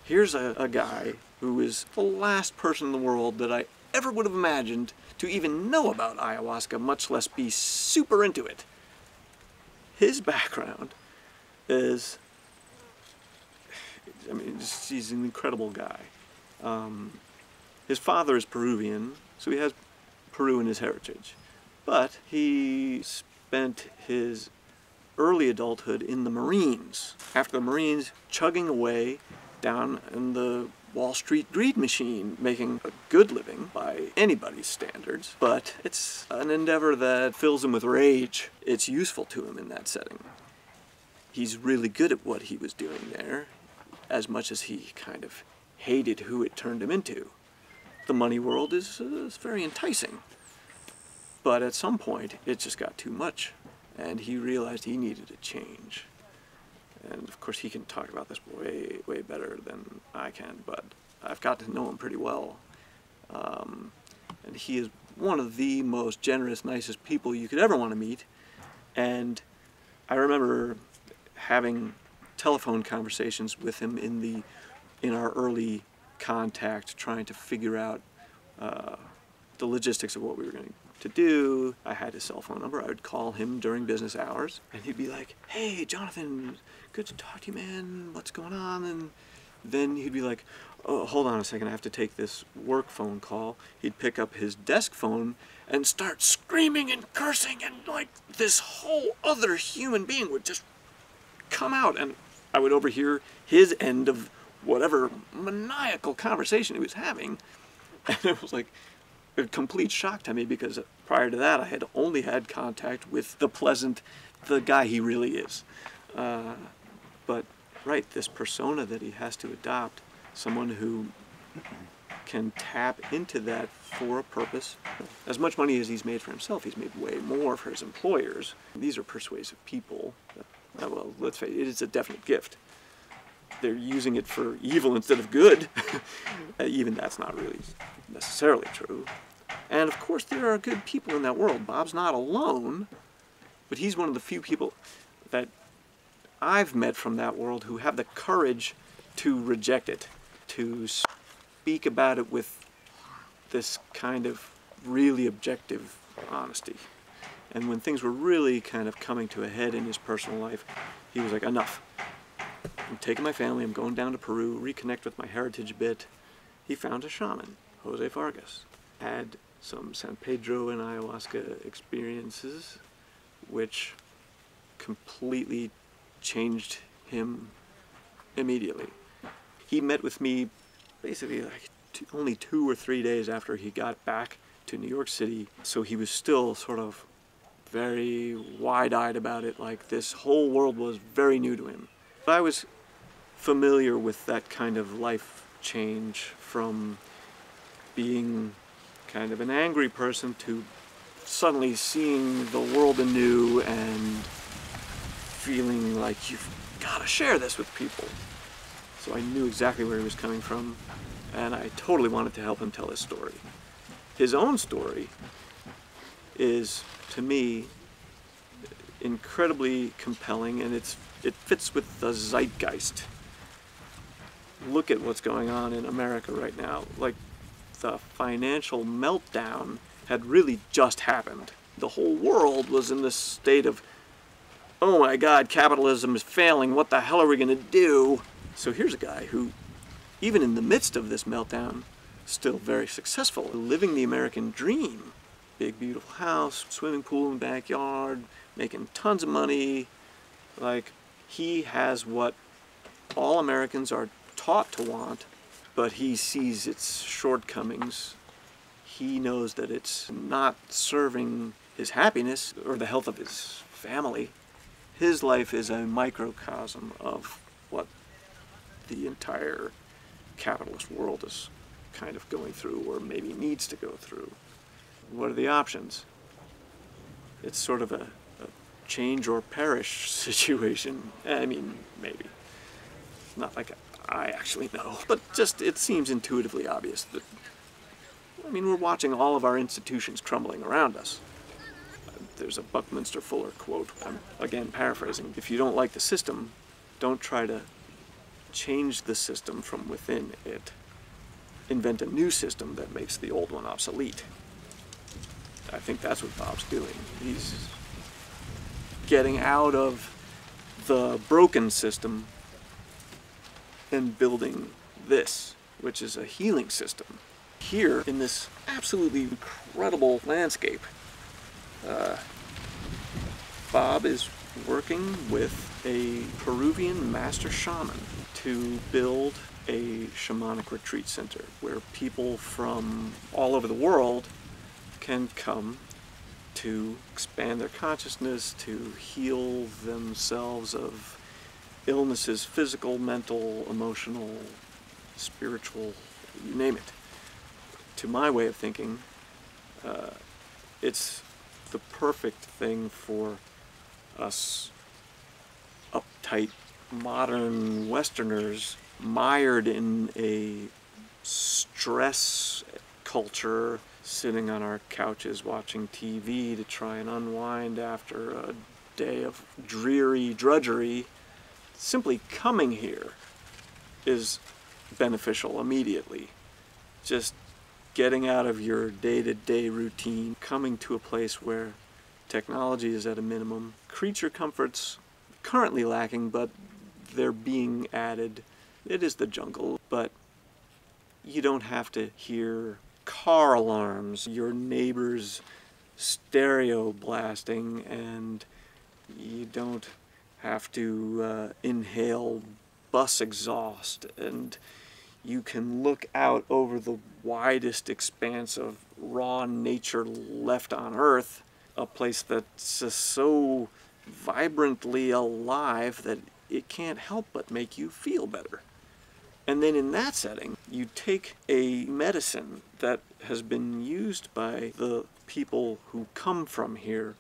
Here's a guy who is the last person in the world that I ever would have imagined to even know about ayahuasca, much less be super into it. His background is, I mean, he's an incredible guy. His father is Peruvian, so he has Peru in his heritage. But he spent his early adulthood in the Marines. After the Marines, chugging away down in the Wall Street greed machine, making a good living by anybody's standards. But it's an endeavor that fills him with rage. It's useful to him in that setting. He's really good at what he was doing there, as much as he kind of hated who it turned him into. The money world is very enticing. But at some point, it just got too much, and he realized he needed a change. And of course, he can talk about this way, way better than I can, but I've got to know him pretty well. And he is one of the most generous, nicest people you could ever want to meet. And I remember having telephone conversations with him in our early contact, trying to figure out the logistics of what we were going to do. I had his cell phone number. I would call him during business hours, and he'd be like, "Hey, Jonathan, good to talk to you, man. What's going on?" And then he'd be like, "Oh, hold on a second, I have to take this work phone call." He'd pick up his desk phone and start screaming and cursing, and like this whole other human being would just come out, and I would overhear his end of whatever maniacal conversation he was having. And it was like a complete shock to me, because prior to that I had only had contact with the guy he really is. But right, this persona that he has to adopt, someone who can tap into that for a purpose. As much money as he's made for himself, he's made way more for his employers. These are persuasive people. Well, let's face it, it's a definite gift. They're using it for evil instead of good. Even that's not really necessarily true. And of course there are good people in that world. Bob's not alone, but he's one of the few people that I've met from that world who have the courage to reject it, to speak about it with this kind of really objective honesty. And when things were really kind of coming to a head in his personal life, he was like, enough. I'm taking my family, I'm going down to Peru, reconnect with my heritage a bit. He found a shaman, Jose Vargas. Had some San Pedro and ayahuasca experiences, which completely changed him immediately. He met with me basically like only 2 or 3 days after he got back to New York City, so he was still sort of very wide-eyed about it, like this whole world was very new to him. But I was familiar with that kind of life change, from being kind of an angry person to suddenly seeing the world anew and feeling like you've got to share this with people. So I knew exactly where he was coming from, and I totally wanted to help him tell his story. His own story is, to me, incredibly compelling, and it fits with the zeitgeist. Look at what's going on in America right now. Like, the financial meltdown had really just happened. The whole world was in this state of, oh my God, capitalism is failing, what the hell are we gonna do? So here's a guy who, even in the midst of this meltdown, still very successful, living the American dream. Big, beautiful house, swimming pool in the backyard, making tons of money. Like, he has what all Americans are taught to want, but he sees its shortcomings. He knows that it's not serving his happiness or the health of his family. His life is a microcosm of what the entire capitalist world is kind of going through, or maybe needs to go through. What are the options? It's sort of a change or perish situation. I mean, maybe. Not like I actually know, but just it seems intuitively obvious that, I mean, we're watching all of our institutions crumbling around us. There's a Buckminster Fuller quote, I'm again paraphrasing, if you don't like the system, don't try to change the system from within it, invent a new system that makes the old one obsolete. I think that's what Bob's doing. He's getting out of the broken system and building this, which is a healing system. Here, in this absolutely incredible landscape, Bob is working with a Peruvian master shaman to build a shamanic retreat center where people from all over the world can come to expand their consciousness, to heal themselves of illnesses, physical, mental, emotional, spiritual, you name it. To my way of thinking, it's the perfect thing for us uptight modern Westerners mired in a stress culture, sitting on our couches watching TV to try and unwind after a day of dreary drudgery. Simply coming here is beneficial immediately. Just getting out of your day-to-day routine, coming to a place where technology is at a minimum, creature comforts currently lacking, but they're being added. It is the jungle, but you don't have to hear car alarms, your neighbor's stereo blasting, and you don't have to inhale bus exhaust, and you can look out over the widest expanse of raw nature left on Earth, a place that's just so vibrantly alive that it can't help but make you feel better. And then in that setting, you take a medicine that has been used by the people who come from here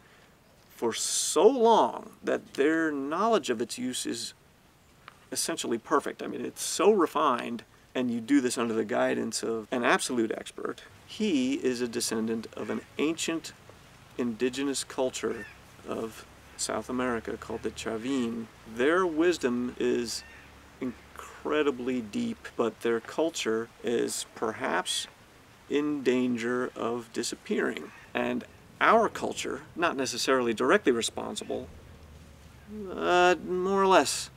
for so long that their knowledge of its use is essentially perfect. I mean, it's so refined, and you do this under the guidance of an absolute expert. He is a descendant of an ancient indigenous culture of South America called the Chavin. Their wisdom is incredibly deep, but their culture is perhaps in danger of disappearing. And our culture, not necessarily directly responsible, more or less.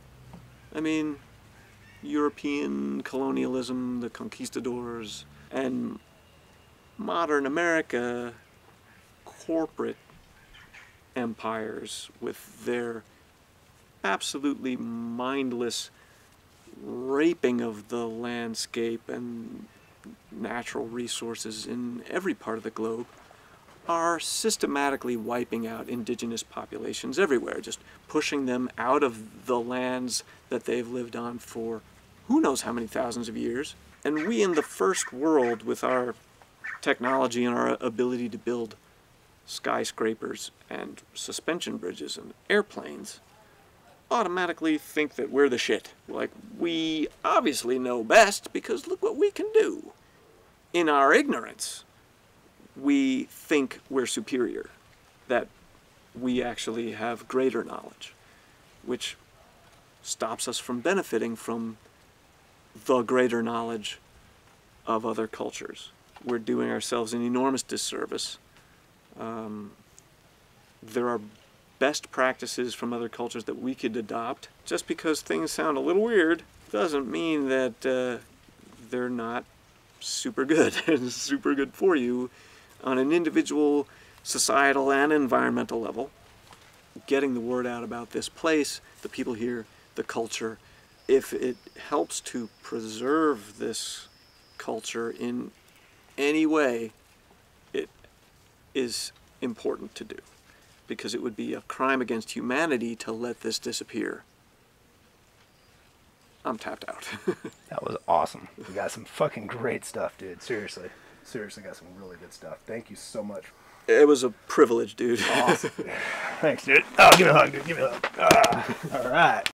I mean, European colonialism, the conquistadors, and modern America, corporate empires with their absolutely mindless raping of the landscape and natural resources in every part of the globe, are systematically wiping out indigenous populations everywhere, just pushing them out of the lands that they've lived on for who knows how many thousands of years. And we in the first world, with our technology and our ability to build skyscrapers and suspension bridges and airplanes, automatically think that we're the shit. Like, we obviously know best because look what we can do. In our ignorance, we think we're superior, that we actually have greater knowledge, which stops us from benefiting from the greater knowledge of other cultures. We're doing ourselves an enormous disservice. There are best practices from other cultures that we could adopt. Just because things sound a little weird doesn't mean that they're not super good and super good for you on an individual, societal, and environmental level. Getting the word out about this place, the people here, the culture, if it helps to preserve this culture in any way, it is important to do, because it would be a crime against humanity to let this disappear. I'm tapped out. That was awesome. You got some fucking great stuff, dude. Seriously. Seriously got some really good stuff. Thank you so much. It was a privilege, dude. Awesome. Thanks, dude. Oh, give me a hug, dude. Give me a hug. All right.